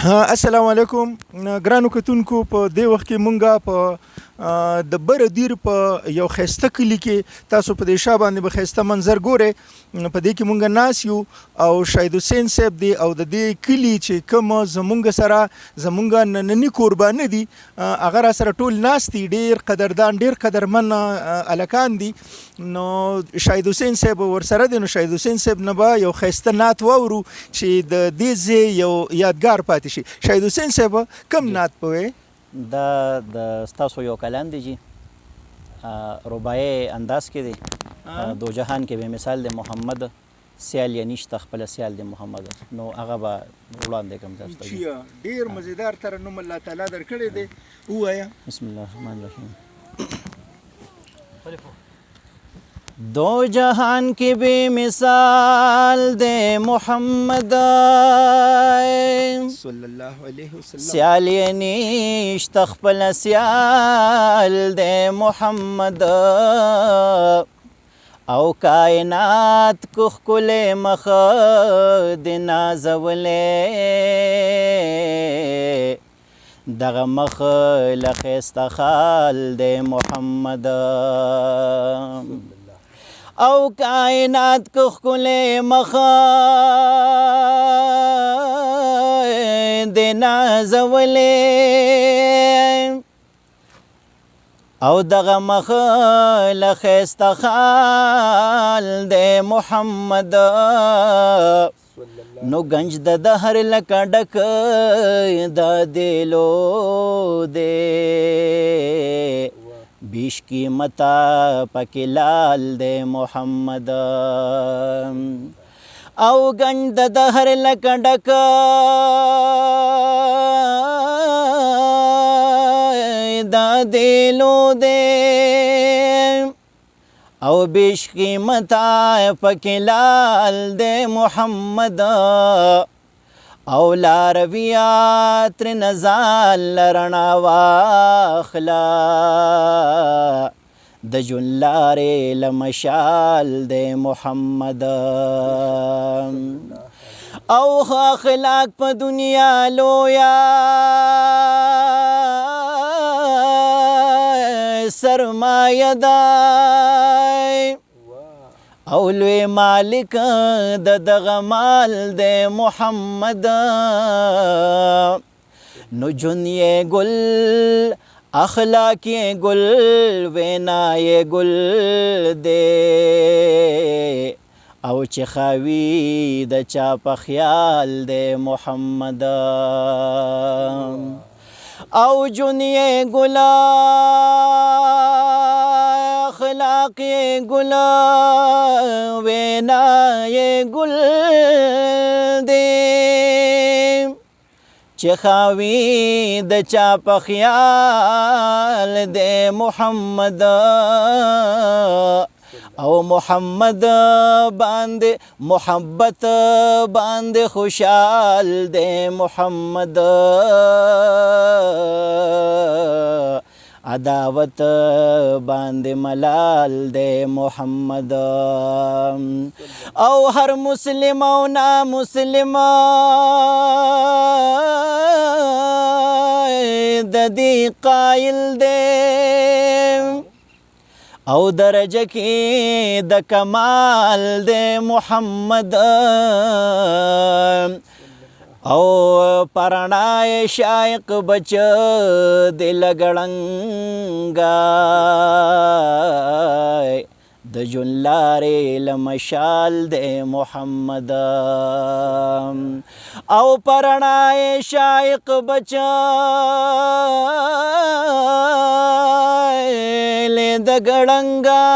السلام علیکم ګرانو کتونکو. په دې وخت کې مونږه په د بر دیر په یو خسته کلی کې تاسو په دې شا باندې به خسته منظر ګوره. په دې کې مونږه ناس یو او شاهد حسین صاحب دی او د دې کلی چې کوم زمونږ سره زمونږ نننی قربانه دي هغه را سره ټول ناس دي، ډیر قدردان ډیر قدرمن الکان دي. نو شاهد حسین صاحب ورسره دی. نو شاهد حسین صاحب نه به یو خسته نعت واورو چې د دې ځای یو یادګار پاتې شي. شاهد حسین صاحب کم نعت پوي؟ دا د ستاسو یو کلام دی جی، رباعي انداز کې دی. دو جهان کې به مثال دی محمد، سیال یې نشته خپل سیال دی محمد. نو هغه به وړاندې کوم تاسو ته. ډیر مزیدار ترنم الله تعالی درکړی دی، ووایه. بسم الله الرحمن الرحیم. دو جہان کی بے مثال دے محمد صلی اللہ علیہ وسلم. سیال نیشت خپل سیال دے محمد او کائنات کخ کل مخ دنا زولے دغه مخ لخیست خال دے محمد او کائنات کو خلے مخ دینا زولے او دغه مخ لخیست خال دے محمد نو گنج د دهر لکه ډک د دیلو دے بیش قیمتا پکی لال دے محمد او گنج د دهر لکه ډک د دیلو دے او بیش قیمتا پکی لال دے محمد او لارویات نزال لرنا واخلا د جن لارے لمشال دے محمد او اخلاق پا دنیا لویا سرمایہ دائی او لوی مالک د دغه مال دے محمد نو جن یہ گل اخلاق یہ گل وینا یہ گل دے او چې خاوی د چا په خیال دے محمد او جن یہ گلا اخلاق یہ گل وینا یہ گل دے چې خاوی د چا په خیال دے محمد او محمد باندې محبت باندې خوشحال دے محمد عداوت باندې ملال دے محمد او ہر مسلم او نا مسلم ددی قائل دے او درجه کی د کمال دے محمد او پرنائے شائق بچ دل گڑنگا د جن لارے لمشال دے محمد او پرنائے شائق بچ لے د گڑنگا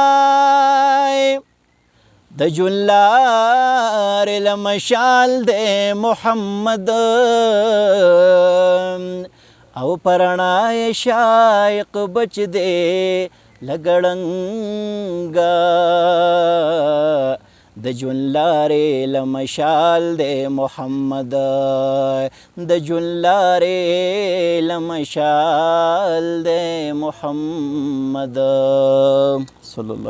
د جن لارے لمشال دے محمد او پرنائے شائق بچ دے لگڑنگا د جن لارے لمشال دے محمد د جن لارے لمشال دے محمد صلی اللہ